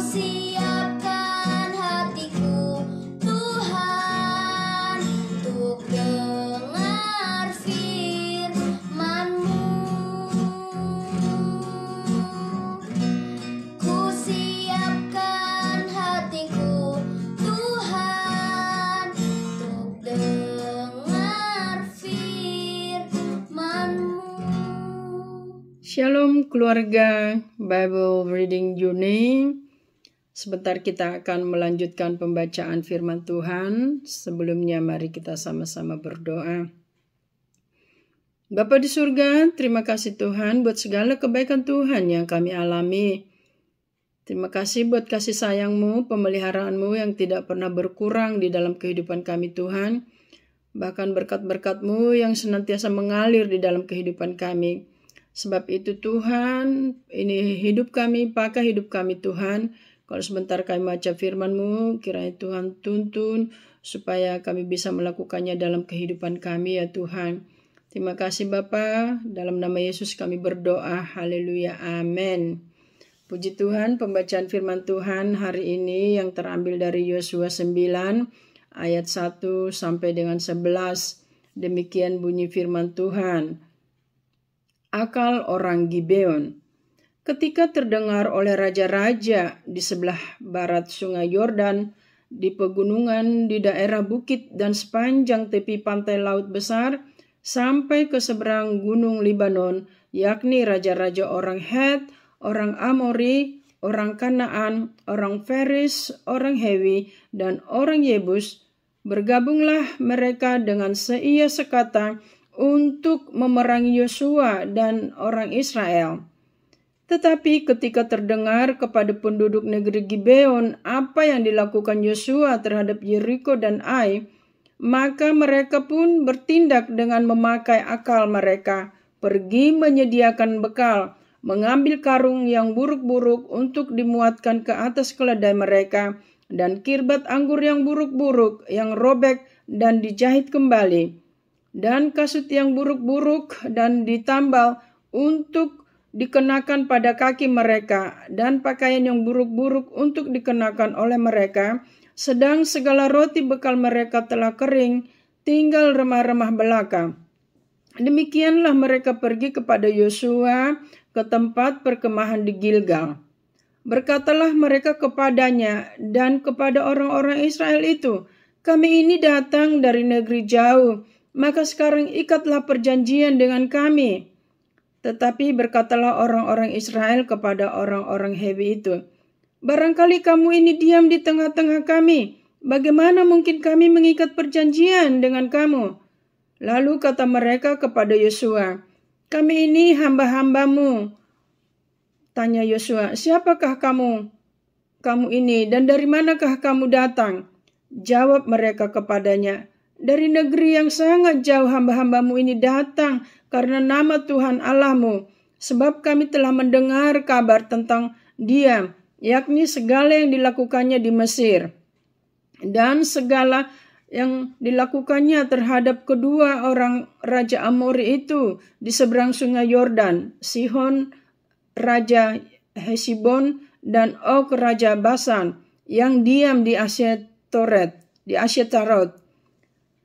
siapkan hatiku Tuhan untuk dengar firman-Mu. Ku siapkan hatiku Tuhan untuk dengar firman-Mu. Shalom keluarga Bible Reading Journey. Sebentar kita akan melanjutkan pembacaan firman Tuhan. Sebelumnya mari kita sama-sama berdoa. Bapa di surga, terima kasih Tuhan buat segala kebaikan Tuhan yang kami alami. Terima kasih buat kasih sayang-Mu, pemeliharaanmu yang tidak pernah berkurang di dalam kehidupan kami Tuhan. Bahkan berkat-berkat-Mu yang senantiasa mengalir di dalam kehidupan kami. Sebab itu Tuhan, ini hidup kami, pakai hidup kami Tuhan. Kalau sebentar kami baca firman-Mu, kiranya Tuhan tuntun supaya kami bisa melakukannya dalam kehidupan kami ya Tuhan. Terima kasih Bapa, dalam nama Yesus kami berdoa, haleluya, amin. Puji Tuhan, pembacaan firman Tuhan hari ini yang terambil dari Yosua 9 ayat 1 sampai dengan 11. Demikian bunyi firman Tuhan. Akal orang Gibeon. Ketika terdengar oleh raja-raja di sebelah barat sungai Yordan, di pegunungan, di daerah bukit dan sepanjang tepi pantai laut besar, sampai ke seberang gunung Libanon, yakni raja-raja orang Het, orang Amori, orang Kanaan, orang Feris, orang Hewi, dan orang Yebus, bergabunglah mereka dengan seia sekata untuk memerangi Yosua dan orang Israel. Tetapi ketika terdengar kepada penduduk negeri Gibeon apa yang dilakukan Yosua terhadap Yeriko dan Ai, maka mereka pun bertindak dengan memakai akal mereka, pergi menyediakan bekal, mengambil karung yang buruk-buruk untuk dimuatkan ke atas keledai mereka, dan kirbat anggur yang buruk-buruk yang robek dan dijahit kembali, dan kasut yang buruk-buruk dan ditambal untuk dikenakan pada kaki mereka, dan pakaian yang buruk-buruk untuk dikenakan oleh mereka, sedang segala roti bekal mereka telah kering, tinggal remah-remah belaka. Demikianlah mereka pergi kepada Yosua ke tempat perkemahan di Gilgal. Berkatalah mereka kepadanya dan kepada orang-orang Israel itu, kami ini datang dari negeri jauh, maka sekarang ikatlah perjanjian dengan kami. Tetapi berkatalah orang-orang Israel kepada orang-orang Hewi itu, barangkali kamu ini diam di tengah-tengah kami, bagaimana mungkin kami mengikat perjanjian dengan kamu? Lalu kata mereka kepada Yosua, kami ini hamba-hambamu. Tanya Yosua, siapakah kamu ini dan dari manakah kamu datang? Jawab mereka kepadanya, dari negeri yang sangat jauh hamba-hambamu ini datang karena nama Tuhan Allahmu, sebab kami telah mendengar kabar tentang Dia, yakni segala yang dilakukannya di Mesir, dan segala yang dilakukannya terhadap kedua orang Raja Amori itu di seberang sungai Yordan, Sihon Raja Hesibon dan Og Raja Basan, yang diam di Asytarot.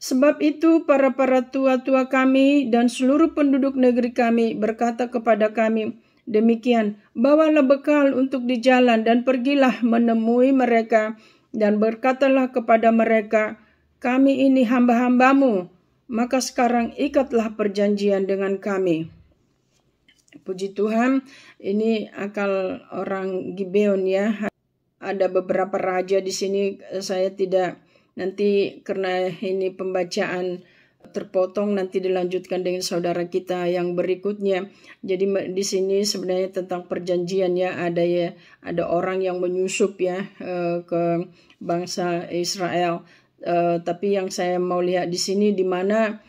Sebab itu para tua-tua kami dan seluruh penduduk negeri kami berkata kepada kami, demikian, bawalah bekal untuk di jalan dan pergilah menemui mereka dan berkatalah kepada mereka, kami ini hamba-hambamu, maka sekarang ikatlah perjanjian dengan kami. Puji Tuhan, ini akal orang Gibeon ya. Ada beberapa raja di sini, saya tidak nanti karena ini pembacaan terpotong, nanti dilanjutkan dengan saudara kita yang berikutnya. Jadi di sini sebenarnya tentang perjanjian ya, ada orang yang menyusup ya ke bangsa Israel. Tapi yang saya mau lihat di sini di mana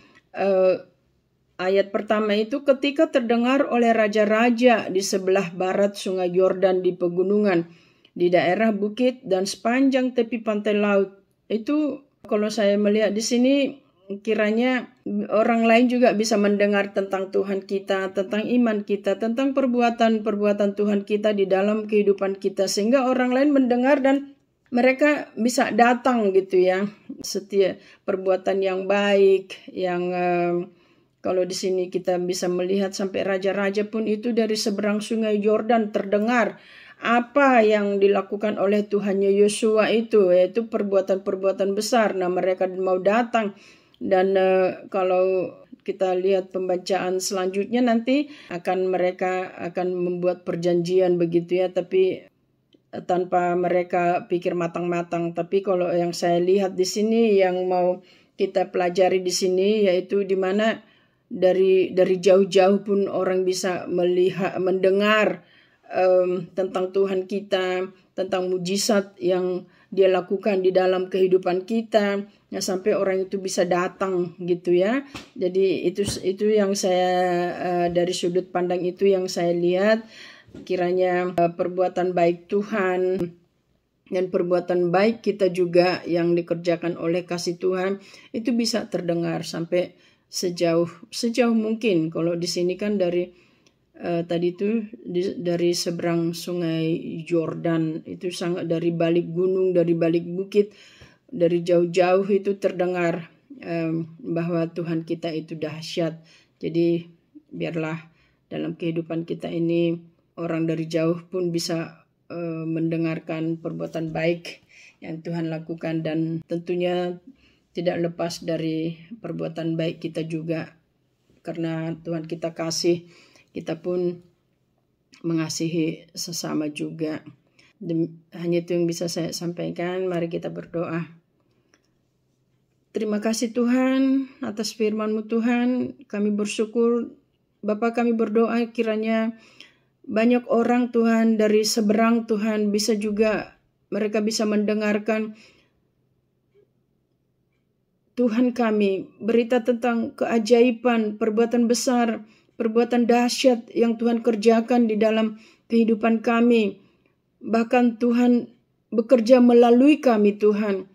ayat pertama itu, ketika terdengar oleh raja-raja di sebelah barat sungai Yordan di pegunungan, di daerah bukit dan sepanjang tepi pantai laut. Itu kalau saya melihat di sini kiranya orang lain juga bisa mendengar tentang Tuhan kita, tentang iman kita, tentang perbuatan-perbuatan Tuhan kita di dalam kehidupan kita, sehingga orang lain mendengar dan mereka bisa datang gitu ya. Setiap perbuatan yang baik, yang kalau di sini kita bisa melihat sampai raja-raja pun itu dari seberang sungai Yordan terdengar apa yang dilakukan oleh Tuhannya Yosua itu, yaitu perbuatan-perbuatan besar. Nah, mereka mau datang. Dan kalau kita lihat pembacaan selanjutnya nanti mereka akan membuat perjanjian begitu ya, tapi tanpa mereka pikir matang-matang. Tapi kalau yang saya lihat di sini yang mau kita pelajari di sini, yaitu di mana dari jauh-jauh pun orang bisa melihat, mendengar tentang Tuhan kita, tentang mujizat yang Dia lakukan di dalam kehidupan kita, ya, sampai orang itu bisa datang gitu ya. Jadi itu yang saya dari sudut pandang itu yang saya lihat, kiranya perbuatan baik Tuhan dan perbuatan baik kita juga yang dikerjakan oleh kasih Tuhan itu bisa terdengar sampai sejauh mungkin. Kalau di sini kan dari tadi itu dari seberang sungai Yordan, itu sangat dari balik gunung, dari balik bukit, dari jauh-jauh itu terdengar bahwa Tuhan kita itu dahsyat. Jadi biarlah dalam kehidupan kita ini orang dari jauh pun bisa mendengarkan perbuatan baik yang Tuhan lakukan, dan tentunya tidak lepas dari perbuatan baik kita juga, karena Tuhan kita kasih, kita pun mengasihi sesama juga. Hanya itu yang bisa saya sampaikan. Mari kita berdoa. Terima kasih Tuhan atas firman-Mu Tuhan. Kami bersyukur, Bapa, kami berdoa kiranya banyak orang Tuhan dari seberang Tuhan bisa juga mereka bisa mendengarkan Tuhan kami, berita tentang keajaiban, perbuatan besar, perbuatan dahsyat yang Tuhan kerjakan di dalam kehidupan kami. Bahkan Tuhan bekerja melalui kami Tuhan,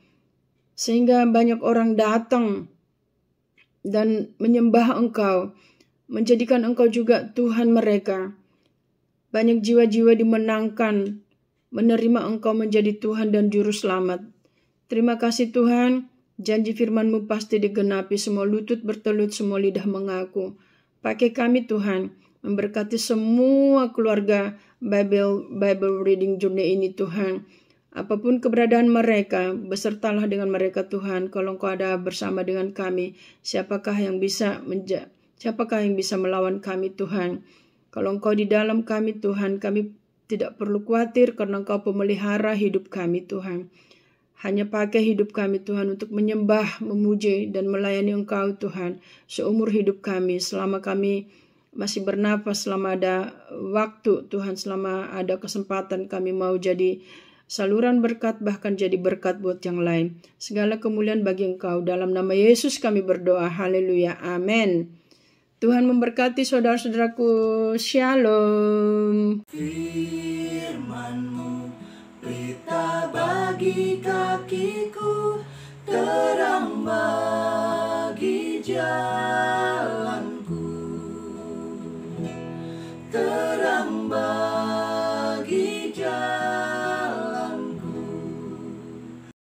sehingga banyak orang datang dan menyembah Engkau, menjadikan Engkau juga Tuhan mereka. Banyak jiwa-jiwa dimenangkan, menerima Engkau menjadi Tuhan dan Juru Selamat. Terima kasih Tuhan, janji firman-Mu pasti digenapi, semua lutut bertelut, semua lidah mengaku. Pakai kami Tuhan, memberkati semua keluarga Bible Reading Journey ini Tuhan. Apapun keberadaan mereka, besertalah dengan mereka Tuhan. Kalau Engkau ada bersama dengan kami, siapakah yang bisa melawan kami Tuhan? Kalau Engkau di dalam kami Tuhan, kami tidak perlu khawatir karena Engkau pemelihara hidup kami Tuhan. Hanya pakai hidup kami Tuhan untuk menyembah, memuji, dan melayani Engkau Tuhan seumur hidup kami, selama kami masih bernafas, selama ada waktu Tuhan, selama ada kesempatan kami mau jadi saluran berkat, bahkan jadi berkat buat yang lain. Segala kemuliaan bagi Engkau, dalam nama Yesus kami berdoa, haleluya, amin. Tuhan memberkati saudara-saudaraku, shalom. Firman-Mu pelita bagi kakiku, terang bagi jalan.